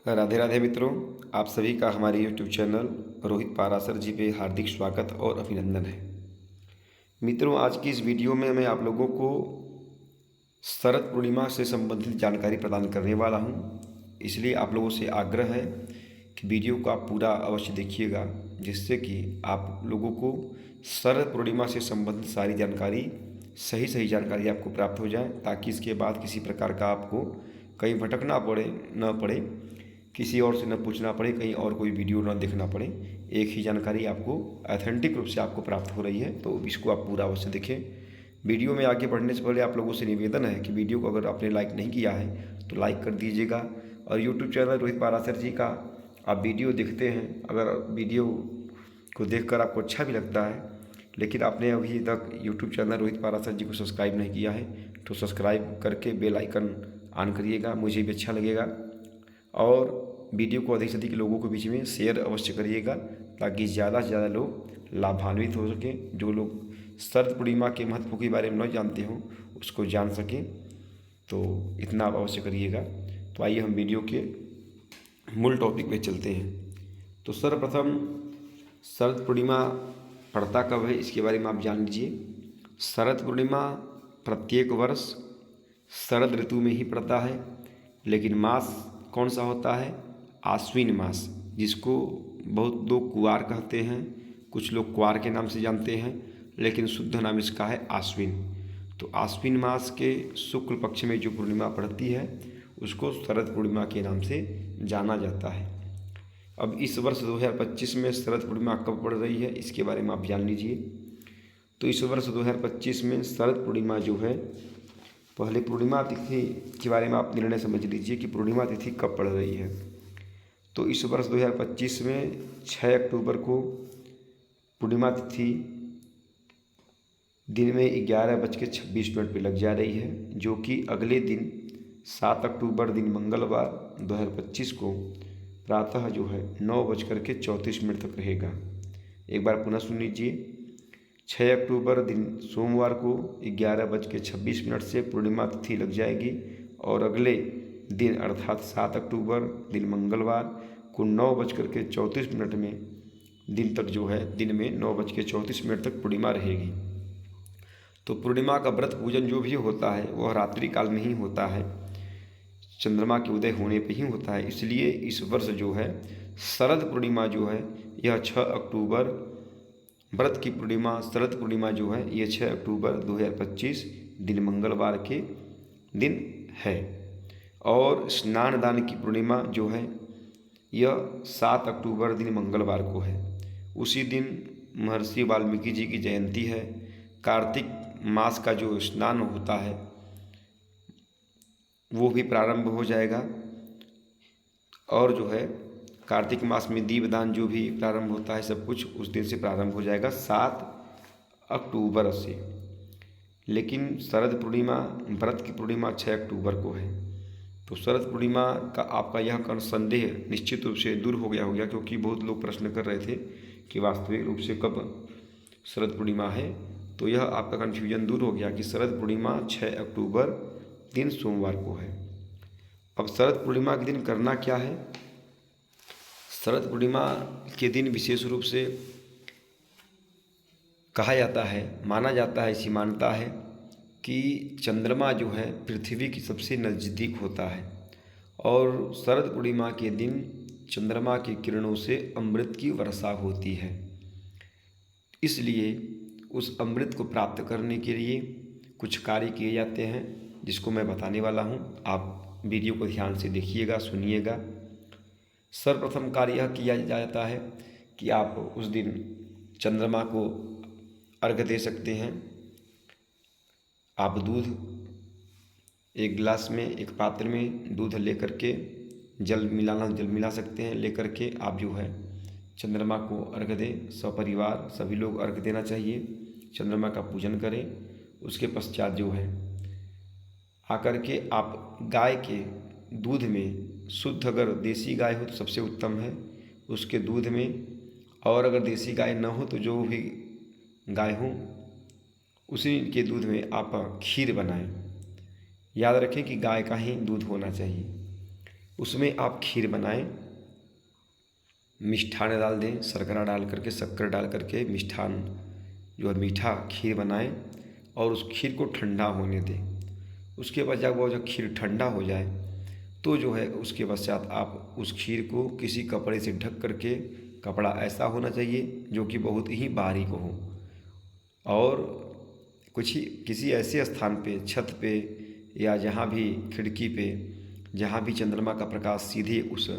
राधे राधे मित्रों, आप सभी का हमारे YouTube चैनल रोहित पारासर जी पे हार्दिक स्वागत और अभिनंदन है। मित्रों, आज की इस वीडियो में मैं आप लोगों को शरद पूर्णिमा से संबंधित जानकारी प्रदान करने वाला हूं। इसलिए आप लोगों से आग्रह है कि वीडियो को आप पूरा अवश्य देखिएगा, जिससे कि आप लोगों को शरद पूर्णिमा से संबंधित सारी जानकारी सही जानकारी आपको प्राप्त हो जाए, ताकि इसके बाद किसी प्रकार का आपको कहीं भटकना पड़े, किसी और से न पूछना पड़े, कहीं और कोई वीडियो न देखना पड़े। एक ही जानकारी आपको ऑथेंटिक रूप से आपको प्राप्त हो रही है, तो इसको आप पूरा अवश्य देखें। वीडियो में आगे बढ़ने से पहले आप लोगों से निवेदन है कि वीडियो को अगर आपने लाइक नहीं किया है तो लाइक कर दीजिएगा, और यूट्यूब चैनल रोहित पारासर जी का आप वीडियो देखते हैं, अगर वीडियो को देखकर आपको अच्छा भी लगता है, लेकिन आपने अभी तक यूट्यूब चैनल रोहित पारासर जी को सब्सक्राइब नहीं किया है तो सब्सक्राइब करके बेल आइकन ऑन करिएगा, मुझे भी अच्छा लगेगा। और वीडियो को अधिक से अधिक लोगों के बीच में शेयर अवश्य करिएगा, ताकि ज़्यादा से ज़्यादा लोग लाभान्वित हो सकें। जो लोग शरद पूर्णिमा के महत्व के बारे में न जानते हों उसको जान सकें, तो इतना आप अवश्य करिएगा। तो आइए हम वीडियो के मूल टॉपिक पे चलते हैं। तो सर्वप्रथम शरद पूर्णिमा पड़ता कब है, इसके बारे में आप जान लीजिए। शरद पूर्णिमा प्रत्येक वर्ष शरद ऋतु में ही पड़ता है, लेकिन मास कौन सा होता है? आश्विन मास, जिसको बहुत लोग कुवार कहते हैं, कुछ लोग क्वार के नाम से जानते हैं, लेकिन शुद्ध नाम इसका है आश्विन। तो आश्विन मास के शुक्ल पक्ष में जो पूर्णिमा पड़ती है उसको शरद पूर्णिमा के नाम से जाना जाता है। अब इस वर्ष 2025 में शरद पूर्णिमा कब पड़ रही है, इसके बारे में आप जान लीजिए। तो इस वर्ष 2025 में शरद पूर्णिमा जो है, पहले पूर्णिमा तिथि के बारे में आप निर्णय समझ लीजिए कि पूर्णिमा तिथि कब पड़ रही है। तो इस वर्ष 2025 में 6 अक्टूबर को पूर्णिमा तिथि दिन में 11:26 पर लग जा रही है, जो कि अगले दिन 7 अक्टूबर दिन मंगलवार 2025 को प्रातः जो है 9:34 तक रहेगा। एक बार पुनः सुन लीजिए। 6 अक्टूबर दिन सोमवार को 11:26 से पूर्णिमा तिथि लग जाएगी, और अगले दिन अर्थात 7 अक्टूबर दिन मंगलवार को 9:34 में दिन तक जो है, दिन में 9:34 तक पूर्णिमा रहेगी। तो पूर्णिमा का व्रत पूजन जो भी होता है वह रात्रि काल में ही होता है, चंद्रमा के उदय होने पे ही होता है। इसलिए इस वर्ष जो है शरद पूर्णिमा जो है यह 6 अक्टूबर, व्रत की पूर्णिमा शरद पूर्णिमा जो है ये 6 अक्टूबर 2025 दिन मंगलवार के दिन है। और स्नान दान की पूर्णिमा जो है यह 7 अक्टूबर दिन मंगलवार को है। उसी दिन महर्षि वाल्मीकि जी की जयंती है। कार्तिक मास का जो स्नान होता है वो भी प्रारंभ हो जाएगा, और जो है कार्तिक मास में दीपदान जो भी प्रारंभ होता है, सब कुछ उस दिन से प्रारंभ हो जाएगा 7 अक्टूबर से। लेकिन शरद पूर्णिमा, व्रत की पूर्णिमा 6 अक्टूबर को है। तो शरद पूर्णिमा का आपका यह संदेह निश्चित रूप से दूर हो गया, क्योंकि बहुत लोग प्रश्न कर रहे थे कि वास्तविक रूप से कब शरद पूर्णिमा है। तो यह आपका कन्फ्यूजन दूर हो गया कि शरद पूर्णिमा 6 अक्टूबर दिन सोमवार को है। अब शरद पूर्णिमा के दिन करना क्या है? शरद पूर्णिमा के दिन विशेष रूप से कहा जाता है, माना जाता है, ऐसी मान्यता है कि चंद्रमा जो है पृथ्वी की सबसे नज़दीक होता है, और शरद पूर्णिमा के दिन चंद्रमा की किरणों से अमृत की वर्षा होती है। इसलिए उस अमृत को प्राप्त करने के लिए कुछ कार्य किए जाते हैं, जिसको मैं बताने वाला हूँ। आप वीडियो को ध्यान से देखिएगा, सुनिएगा। सर्वप्रथम कार्य यह किया जाता है कि आप उस दिन चंद्रमा को अर्घ्य दे सकते हैं। आप दूध, एक गिलास में, एक पात्र में दूध लेकर के जल मिला सकते हैं। लेकर के आप जो है चंद्रमा को अर्घ्य दें। सपरिवार सभी लोग अर्घ्य देना चाहिए, चंद्रमा का पूजन करें। उसके पश्चात जो है आकर के आप गाय के दूध में, शुद्ध अगर देसी गाय हो तो सबसे उत्तम है, उसके दूध में, और अगर देसी गाय न हो तो जो भी गाय हो उसी के दूध में आप खीर बनाएं। याद रखें कि गाय का ही दूध होना चाहिए। उसमें आप खीर बनाएं, मिष्ठान डाल दें, शर्करा डाल करके, शक्कर डाल करके मिष्ठान जो है मीठा खीर बनाएं और उस खीर को ठंडा होने दें। उसके बाद जब वो खीर ठंडा हो जाए तो जो है उसके पश्चात आप उस खीर को किसी कपड़े से ढक करके, कपड़ा ऐसा होना चाहिए जो कि बहुत ही बारीक हो और किसी ऐसे स्थान पे, छत पे या जहाँ भी खिड़की पे, जहाँ भी चंद्रमा का प्रकाश सीधे उस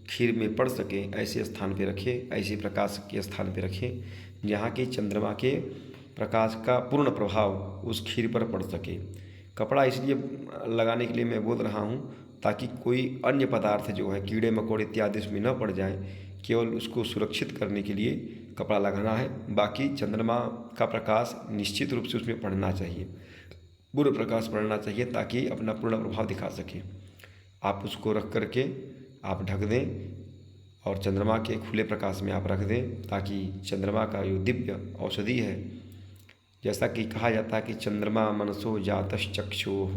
खीर में पड़ सके, ऐसे स्थान पे रखें, ऐसे प्रकाश के स्थान पे रखें जहाँ की चंद्रमा के प्रकाश का पूर्ण प्रभाव उस खीर पर पड़ सके। कपड़ा इसलिए लगाने के लिए मैं बोल रहा हूँ ताकि कोई अन्य पदार्थ जो है, कीड़े मकोड़े इत्यादि उसमें न पड़ जाए, केवल उसको सुरक्षित करने के लिए कपड़ा लगाना है। बाकी चंद्रमा का प्रकाश निश्चित रूप से उसमें पड़ना चाहिए, पूर्ण प्रकाश पड़ना चाहिए ताकि अपना पूर्ण प्रभाव दिखा सके। आप उसको रख करके आप ढक दें और चंद्रमा के खुले प्रकाश में आप रख दें ताकि चंद्रमा का जो दिव्य औषधि है, जैसा कि कहा जाता है कि चंद्रमा मनसो जातश्चक्षुः,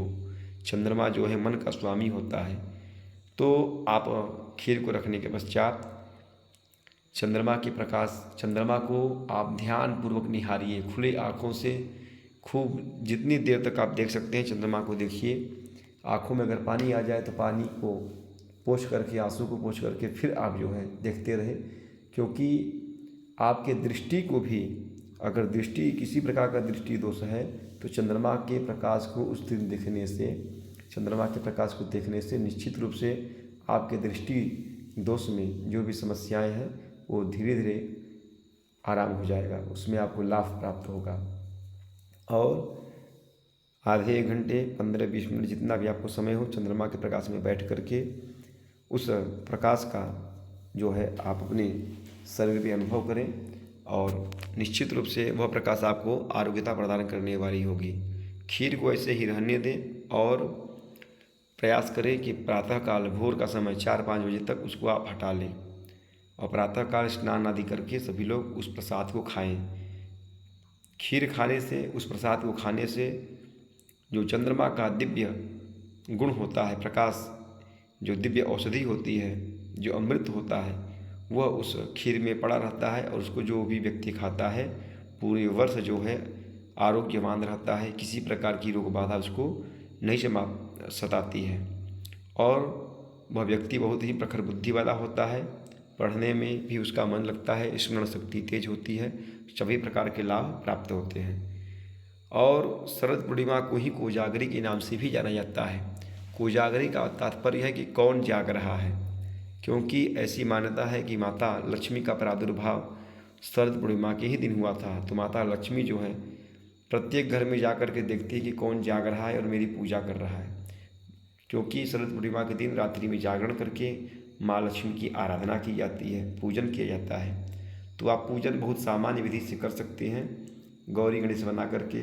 चंद्रमा जो है मन का स्वामी होता है। तो आप खीर को रखने के पश्चात चंद्रमा को आप ध्यानपूर्वक निहारिए, खुले आँखों से खूब जितनी देर तक आप देख सकते हैं चंद्रमा को देखिए। आँखों में अगर पानी आ जाए तो पानी को पोंछ करके, आंसू को पोंछ करके फिर आप जो है देखते रहे, क्योंकि आपके दृष्टि को भी, अगर किसी प्रकार का दृष्टि दोष है तो चंद्रमा के प्रकाश को उस दिन देखने से, चंद्रमा के प्रकाश को देखने से निश्चित रूप से आपके दृष्टि दोष में जो भी समस्याएं हैं वो धीरे धीरे आराम हो जाएगा, उसमें आपको लाभ प्राप्त होगा। और आधे 1 घंटे 15-20 मिनट जितना भी आपको समय हो, चंद्रमा के प्रकाश में बैठ करके उस प्रकाश का जो है आप अपने शरीर पे अनुभव करें और निश्चित रूप से वह प्रकाश आपको आरोग्यता प्रदान करने वाली होगी। खीर को ऐसे ही रहने दें और प्रयास करें कि प्रातःकाल भोर का समय 4-5 बजे तक उसको आप हटा लें और प्रातःकाल स्नान आदि करके सभी लोग उस प्रसाद को खाएं। खीर खाने से, उस प्रसाद को खाने से जो चंद्रमा का दिव्य गुण होता है, प्रकाश, जो दिव्य औषधि होती है, जो अमृत होता है, वह उस खीर में पड़ा रहता है और उसको जो भी व्यक्ति खाता है पूरे वर्ष जो है आरोग्यवान रहता है, किसी प्रकार की रोग बाधा उसको नहीं सताती है और वह व्यक्ति बहुत ही प्रखर बुद्धि वाला होता है, पढ़ने में भी उसका मन लगता है, स्मरण शक्ति तेज होती है, सभी प्रकार के लाभ प्राप्त होते हैं। और शरद पूर्णिमा को ही कोजागरी के नाम से भी जाना जाता है। कोजागरी का तात्पर्य है कि कौन जाग रहा है, क्योंकि ऐसी मान्यता है कि माता लक्ष्मी का प्रादुर्भाव शरद पूर्णिमा के ही दिन हुआ था। तो माता लक्ष्मी जो है प्रत्येक घर में जा कर के देखती है कि कौन जाग रहा है और मेरी पूजा कर रहा है, क्योंकि शरद पूर्णिमा के दिन रात्रि में जागरण करके माँ लक्ष्मी की आराधना की जाती है, पूजन किया जाता है। तो आप पूजन बहुत सामान्य विधि से कर सकते हैं, गौरी गणेश बना करके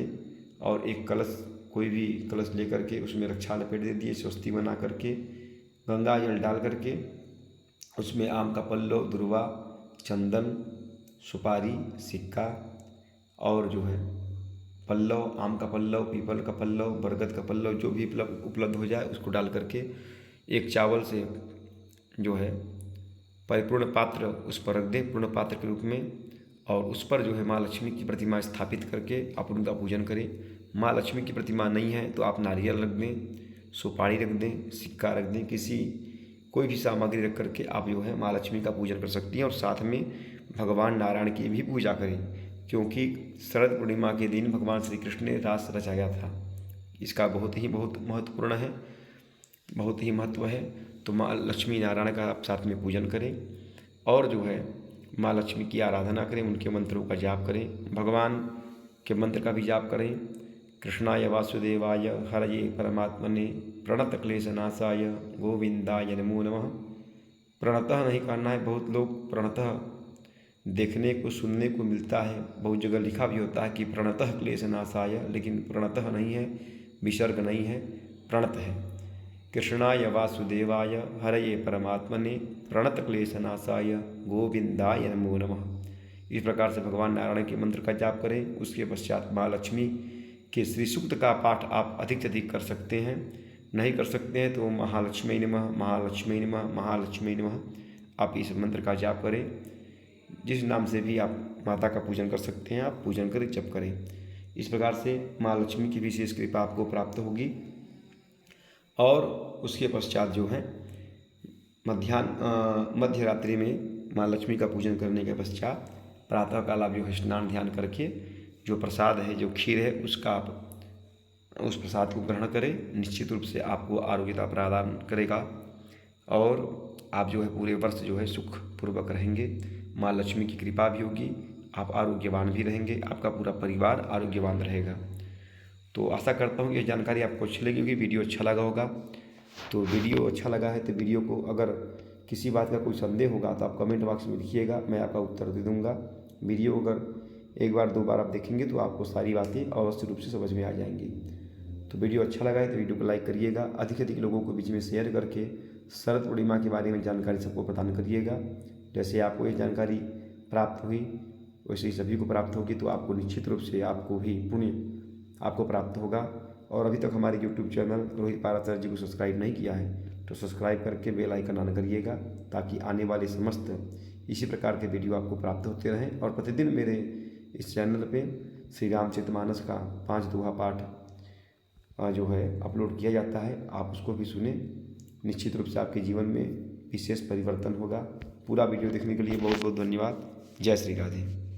और एक कलश, कोई भी कलश लेकर के उसमें रक्षा लपेट दे दिए, स्वस्ति बना करके, गंगा जल डाल करके उसमें आम का पल्लव, दुर्वा, चंदन, सुपारी, सिक्का और जो है पल्लव, आम का पल्लव, पीपल का पल्लव, बरगद का पल्लव, जो भी उपलब्ध हो जाए उसको डाल करके एक चावल से जो है परिपूर्ण पात्र उस पर रख दें, पूर्ण पात्र के रूप में, और उस पर जो है माँ लक्ष्मी की प्रतिमा स्थापित करके आप उनका पूजन करें। माँ लक्ष्मी की प्रतिमा नहीं है तो आप नारियल रख दें, सुपारी रख दें, सिक्का रख दें, कोई भी सामग्री रख करके आप जो है माँ लक्ष्मी का पूजन कर सकती हैं। और साथ में भगवान नारायण की भी पूजा करें, क्योंकि शरद पूर्णिमा के दिन भगवान श्री कृष्ण ने रास रचाया था। इसका बहुत महत्वपूर्ण है, बहुत ही महत्व है। तो माँ लक्ष्मी नारायण का आप साथ में पूजन करें और जो है माँ लक्ष्मी की आराधना करें, उनके मंत्रों का जाप करें, भगवान के मंत्र का भी जाप करें। कृष्णाय वासुदेवाय हरये परमात्मने प्रणतक्लेशनाशाय गोविंदाय नमो नमः। प्रणतः नहीं करना है, बहुत लोग प्रणतः देखने को, सुनने को मिलता है, बहुत जगह लिखा भी होता है कि प्रणतः क्लेशनाशाय, लेकिन प्रणतः नहीं है, विसर्ग नहीं है, प्रणत है। कृष्णाय वासुदेवाय हरये परमात्मने प्रणतक्लेशनाशाय गोविंदाय नमो नमः। इस प्रकार से भगवान नारायण के मंत्र का जाप करें। उसके पश्चात माँ लक्ष्मी के श्री सूक्त का पाठ आप अधिक से अधिक कर सकते हैं। नहीं कर सकते हैं तो महालक्ष्मी नमः, महालक्ष्मी नमः, महालक्ष्मी नमः आप इस मंत्र का जाप करें। जिस नाम से भी आप माता का पूजन कर सकते हैं, आप पूजन करें, जप करें। इस प्रकार से माँ लक्ष्मी की विशेष कृपा आपको प्राप्त होगी। और उसके पश्चात जो है मध्य रात्रि में माँ लक्ष्मी का पूजन करने के पश्चात प्रातःकाल आप जो है स्नान ध्यान करके जो प्रसाद है, जो खीर है, उसका आप उस प्रसाद को ग्रहण करें। निश्चित रूप से आपको आरोग्यता प्रदान करेगा और आप जो है पूरे वर्ष जो है सुखपूर्वक रहेंगे। माँ लक्ष्मी की कृपा भी होगी, आप आरोग्यवान भी रहेंगे, आपका पूरा परिवार आरोग्यवान रहेगा। तो आशा करता हूँ कि यह जानकारी आपको अच्छी लगी होगी, वीडियो अच्छा लगा होगा। तो वीडियो अच्छा लगा है तो वीडियो को अगर किसी बात का कोई संदेह होगा तो आप कमेंट बॉक्स में लिखिएगा, मैं आपका उत्तर दे दूँगा। वीडियो अगर एक बार दो बार आप देखेंगे तो आपको सारी बातें अवश्य रूप से समझ में आ जाएंगी। तो वीडियो अच्छा लगा है तो वीडियो को लाइक करिएगा, अधिक से अधिक लोगों को बीच में शेयर करके शरद पूर्णिमा के बारे में जानकारी सबको प्रदान करिएगा। जैसे आपको ये जानकारी प्राप्त हुई वैसे ही सभी को प्राप्त होगी, तो आपको निश्चित रूप से आपको भी पुण्य आपको प्राप्त होगा। और अभी तक हमारे यूट्यूब चैनल रोहित पाराशर जी को सब्सक्राइब नहीं किया है तो सब्सक्राइब करके बेल आइकन ऑन करिएगा, ताकि आने वाले समस्त इसी प्रकार के वीडियो आपको प्राप्त होते रहें। और प्रतिदिन मेरे इस चैनल पे श्री रामचरितमानस का 5 दोहा पाठ जो है अपलोड किया जाता है, आप उसको भी सुने। निश्चित रूप से आपके जीवन में विशेष परिवर्तन होगा। पूरा वीडियो देखने के लिए बहुत बहुत धन्यवाद। जय श्री राधे।